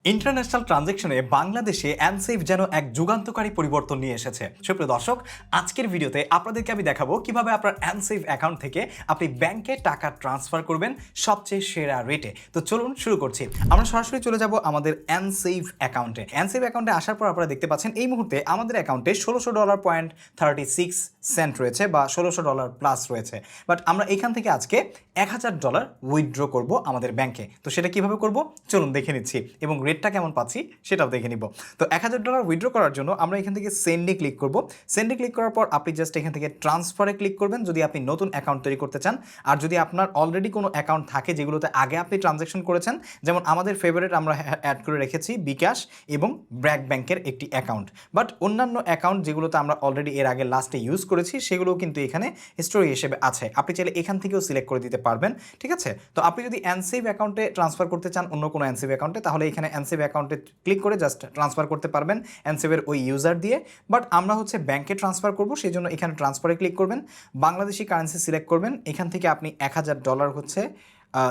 International ট্রানজ্যাকশনে বাংলাদেশে অ্যানসেফ যেন এক যুগান্তকারী পরিবর্তন নিয়ে এসেছে। সুপ্রিয় দর্শক, আজকের ভিডিওতে আপনাদেরকে আমি দেখাবো কিভাবে আপনার অ্যানসেফ অ্যাকাউন্ট থেকে আপনি ব্যাংকে টাকা ট্রান্সফার করবেন সবচেয়ে সেরা রেটে। তো চলুন শুরু করছি। আমরা সরাসরি চলে যাব আমাদের অ্যানসেফ অ্যাকাউন্টে। অ্যানসেফ অ্যাকাউন্টে আসার পর আপনারা দেখতে পাচ্ছেন এই মুহূর্তে আমাদের অ্যাকাউন্টে $16.36 রয়েছে বা $1600 প্লাস রয়েছে। বাট আমরা এখান থেকে আজকে $1000 উইথড্র করব আমাদের ব্যাংকে। তো সেটা কিভাবে করব চলুন দেখে নিচ্ছি এবং রেটটা কেমন পাচ্ছি সেটাও দেখে নিব। তো $1000 উইথড্র করার জন্য আমরা এখান থেকে সেন্ডে ক্লিক করব। সেন্ডে ক্লিক করার পর আপনি জাস্ট এখান থেকে ট্রান্সফারে ক্লিক করবেন যদি আপনি নতুন অ্যাকাউন্ট তৈরি করতে চান। আর যদি আপনার অলরেডি কোনো অ্যাকাউন্ট থাকে যেগুলোতে আগে আপনি ট্রানজ্যাকশন করেছেন, যেমন আমাদের ফেভারিট আমরা অ্যাড করে রেখেছি বিকাশ এবং ব্র্যাক ব্যাংকের একটি অ্যাকাউন্ট। বাট অন্যান্য অ্যাকাউন্ট যেগুলোতে আমরা অলরেডি এর আগে লাস্টে ইউজ করেছি সেগুলোও কিন্তু এখানে হিস্টোরি হিসেবে আছে। আপনি চাইলে এখান থেকেও সিলেক্ট করে দিতে পারবেন, ঠিক আছে? তো আপনি যদি অ্যানসেভ অ্যাকাউন্টে ট্রান্সফার করতে চান অন্য কোনো অ্যানসেভ অ্যাকাউন্টে, তাহলে এখানে অ্যানসেভ অ্যাকাউন্টে ক্লিক করে জাস্ট ট্রান্সফার করতে পারবেন অ্যানসেভের ওই ইউজার দিয়ে। বাট আমরা হচ্ছে ব্যাংকে ট্রান্সফার করব, সেই জন্য এখানে ট্রান্সফারে ক্লিক করবেন, বাংলাদেশি কারেন্সি সিলেক্ট করবেন, এখান থেকে আপনি $1000 হচ্ছে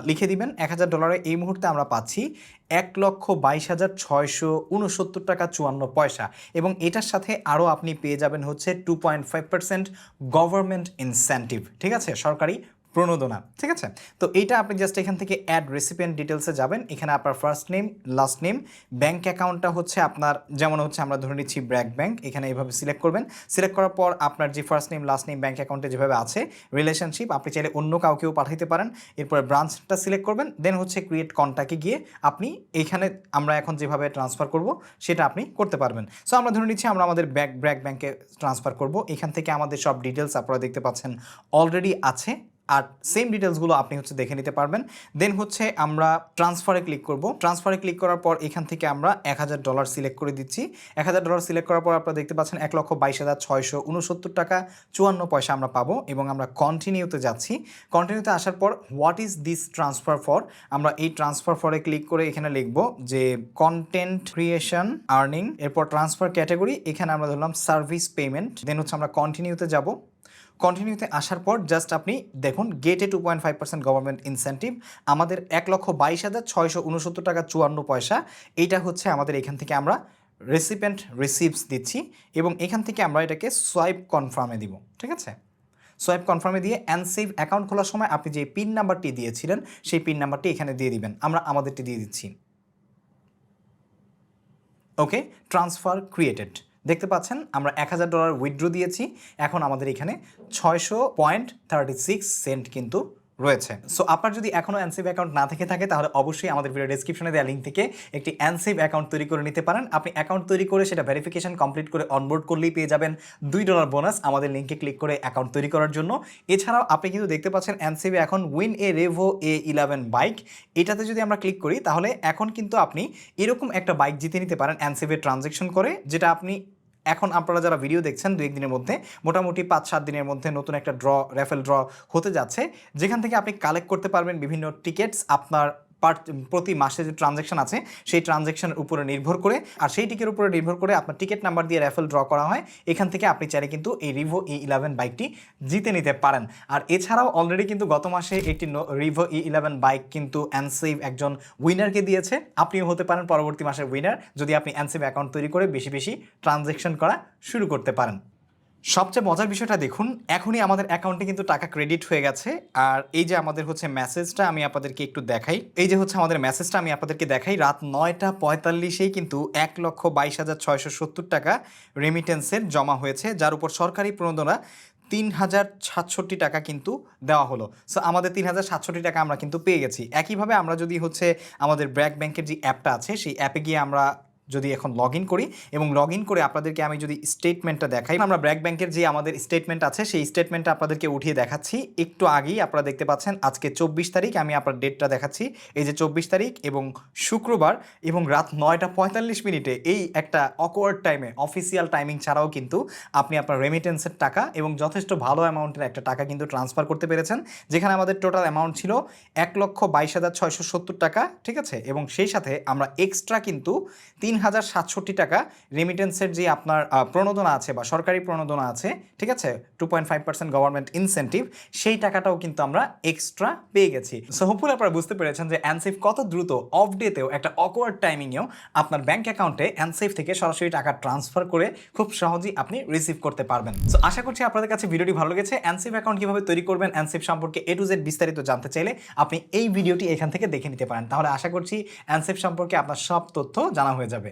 লিখে দিবেন। $1000 এই মুহূর্তে আমরা পাচ্ছি 1,22,669.54 এবং এটার সাথে আরও আপনি পেয়ে যাবেন হচ্ছে 2.5% গভর্নমেন্ট ইনসেন্টিভ, ঠিক আছে, সরকারি প্রণোদনা, ঠিক আছে? তো এইটা আপনি জাস্ট এখান থেকে অ্যাড রেসিপিয়েন্ট ডিটেলসে যাবেন, এখানে আপনার first name last name, bank অ্যাকাউন্টটা হচ্ছে আপনার, যেমন হচ্ছে আমরা ধরে নিচ্ছি ব্র্যাক ব্যাংক, এখানে এইভাবে সিলেক্ট করবেন। সিলেক্ট করার পর আপনার যে first name last name bank অ্যাকাউন্টে যেভাবে আছে রিলেশনশিপ, আপনি চাইলে অন্য কাউকেও পাঠাইতে পারেন। এরপরে ব্রাঞ্চটা সিলেক্ট করবেন, দেন হচ্ছে ক্রিয়েট কন্ট্যাক্টে গিয়ে আপনি এখানে আমরা এখন যেভাবে ট্রান্সফার করব সেটা আপনি করতে পারবেন। সো আমরা ধরে নিচ্ছি আমরা আমাদের ব্র্যাক ব্যাংকে ট্রান্সফার করব। এখান থেকে আমাদের সব ডিটেলস আপনারা দেখতে পাচ্ছেন অলরেডি আছে, আর সেম ডিটেলসগুলো আপনি হচ্ছে দেখে নিতে পারবেন। দেন হচ্ছে আমরা ট্রান্সফারে ক্লিক করব। ট্রান্সফারে ক্লিক করার পর এখান থেকে আমরা $1000 সিলেক্ট করে দিচ্ছি। $1000 সিলেক্ট করার পর আপনারা দেখতে পাচ্ছেন 1,22,669.54 আমরা পাবো এবং আমরা কন্টিনিউতে যাচ্ছি। কন্টিনিউতে আসার পর what is this transfer for, আমরা এই ট্রান্সফার ফরে ক্লিক করে এখানে লিখব যে কন্টেন্ট ক্রিয়েশন আর্নিং, এরপর ট্রান্সফার ক্যাটাগরি, এখানে আমরা ধরলাম সার্ভিস পেমেন্ট, দেন হচ্ছে আমরা কন্টিনিউতে যাব। কন্টিনিউতে আসার পর জাস্ট আপনি দেখুন গেটে 2.5% গভর্নমেন্ট ইনসেন্টিভ, আমাদের $1,22,669.54, এইটা হচ্ছে আমাদের এখান থেকে আমরা রেসিপিয়েন্ট রিসিভস দিচ্ছি এবং এখান থেকে আমরা এটাকে সোয়াইপ কনফার্মে দিব, ঠিক আছে? সোয়াইপ কনফার্মে দিয়ে অ্যানসেভ অ্যাকাউন্ট খোলার সময় আপনি যে পিন নাম্বারটি দিয়েছিলেন সেই পিন নাম্বারটি এখানে দিয়ে দিবেন, আমরা আমাদেরটি দিয়ে দিচ্ছি। ওকে, ট্রান্সফার ক্রিয়েটেড, দেখতে পাচ্ছেন আমরা $1000 উইথড্র দিয়েছি, এখন আমাদের এখানে 600.36 কিন্তু রয়েছে। সো আপনার যদি এখনও অ্যানসেভ অ্যাকাউন্ট না থেকে থাকে তাহলে অবশ্যই আমাদের ভিডিও ডেসক্রিপশনে দেওয়া লিঙ্ক থেকে একটি অ্যানসেভ অ্যাকাউন্ট তৈরি করে নিতে পারেন। আপনি অ্যাকাউন্ট তৈরি করে সেটা ভেরিফিকেশন কমপ্লিট করে অনবোর্ড করলেই পেয়ে যাবেন $2 বোনাস আমাদের লিঙ্কে ক্লিক করে অ্যাকাউন্ট তৈরি করার জন্য। এছাড়াও আপনি কিন্তু দেখতে পাচ্ছেন অ্যানসেভে এখন উইন এ রেভো A11 বাইক, এটাতে যদি আমরা ক্লিক করি তাহলে এখন কিন্তু আপনি এরকম একটা বাইক জিতে নিতে পারেন অ্যানসেভে ট্রানজ্যাকশন করে, যেটা আপনি এখন আপনারা যারা ভিডিও দেখছেন 2-1 দিনের মধ্যে, মোটামুটি 5-7 দিনের মধ্যে নতুন একটা র্যাফেল ড্র হতে যাচ্ছে, যেখান থেকে আপনি কালেক্ট করতে পারবেন বিভিন্ন টিকেটস আপনার প্রতি মাসে যে ট্রানজ্যাকশন আছে সেই ট্রানজ্যাকশনের উপরে নির্ভর করে, আর সেই টিকের উপরে নির্ভর করে আপনার টিকেট নাম্বার দিয়ে র্যাফেল ড্র করা হয়। এখান থেকে আপনি চাইলে কিন্তু এই রিভো A11 বাইকটি জিতে নিতে পারেন। আর এছাড়াও অলরেডি কিন্তু গত মাসে একটি রিভো A11 বাইক কিন্তু অ্যানসেভ একজন উইনারকে দিয়েছে, আপনিও হতে পারেন পরবর্তী মাসের উইনার যদি আপনি অ্যানসেভ অ্যাকাউন্ট তৈরি করে বেশি বেশি ট্রানজ্যাকশন করা শুরু করতে পারেন। সবচেয়ে মজার বিষয়টা দেখুন, এখনই আমাদের অ্যাকাউন্টে কিন্তু টাকা ক্রেডিট হয়ে গেছে। আর এই যে আমাদের হচ্ছে মেসেজটা আমি আপনাদেরকে একটু দেখাই, এই যে হচ্ছে আমাদের মেসেজটা আমি আপনাদেরকে দেখাই, রাত 9:45-এই কিন্তু $1,22,670 রেমিটেন্সের জমা হয়েছে, যার উপর সরকারি প্রণোদনা $3,067 কিন্তু দেওয়া হলো। সো আমাদের $3,067 আমরা কিন্তু পেয়ে গেছি। একইভাবে আমরা যদি হচ্ছে আমাদের ব্র্যাক ব্যাংকের যে অ্যাপটা আছে সেই অ্যাপে গিয়ে আমরা যদি এখন লগ ইন করি এবং লগ ইন করে আপনাদেরকে আমি যদি স্টেটমেন্টটা দেখাই, আমরা ব্র্যাক ব্যাংকের যে আমাদের স্টেটমেন্ট আছে সেই স্টেটমেন্টটা আপনাদেরকে উঠিয়ে দেখাচ্ছি। একটু আগেই আপনারা দেখতে পাচ্ছেন আজকে 24 তারিখ, আমি আপনার ডেটটা দেখাচ্ছি, এই যে 24 তারিখ এবং শুক্রবার এবং রাত 9:45 এই একটা অকওয়ার্ড টাইমে, অফিসিয়াল টাইমিং ছাড়াও কিন্তু আপনি আপনার রেমিটেন্সের টাকা এবং যথেষ্ট ভালো অ্যামাউন্টের একটা টাকা কিন্তু ট্রান্সফার করতে পেরেছেন, যেখানে আমাদের টোটাল অ্যামাউন্ট ছিল $1,22,670, ঠিক আছে? এবং সেই সাথে আমরা এক্সট্রা কিন্তু 3,067 টাকা রেমিটেন্সের যে আপনার প্রণোদনা আছে বা সরকারি প্রণোদনা আছে, ঠিক আছে, 2.5% গভর্নমেন্ট ইনসেন্টিভ, সেই টাকাটাও কিন্তু আমরা এক্সট্রা পেয়ে গেছি। সো হোপফুলি আপনারা বুঝতে পেরেছেন যে অ্যানসেভ কত দ্রুত অফ ডেতেও একটা অকওয়ার্ড টাইমিংয়েও আপনার ব্যাংক অ্যাকাউন্টে অ্যানসেভ থেকে সরাসরি টাকা ট্রান্সফার করে খুব সহজেই আপনি রিসিভ করতে পারবেন। সো আশা করছি আপনাদের কাছে ভিডিওটি ভালো লেগেছে। অ্যানসেভ অ্যাকাউন্ট কিভাবে তৈরি করবেন, অ্যানসেভ সম্পর্কে A to Z বিস্তারিত জানতে চাইলে আপনি এই ভিডিওটি এখান থেকে দেখে নিতে পারেন। তাহলে আশা করছি অ্যানসেভ সম্পর্কে আপনার সব তথ্য জানা হয়ে যাবে।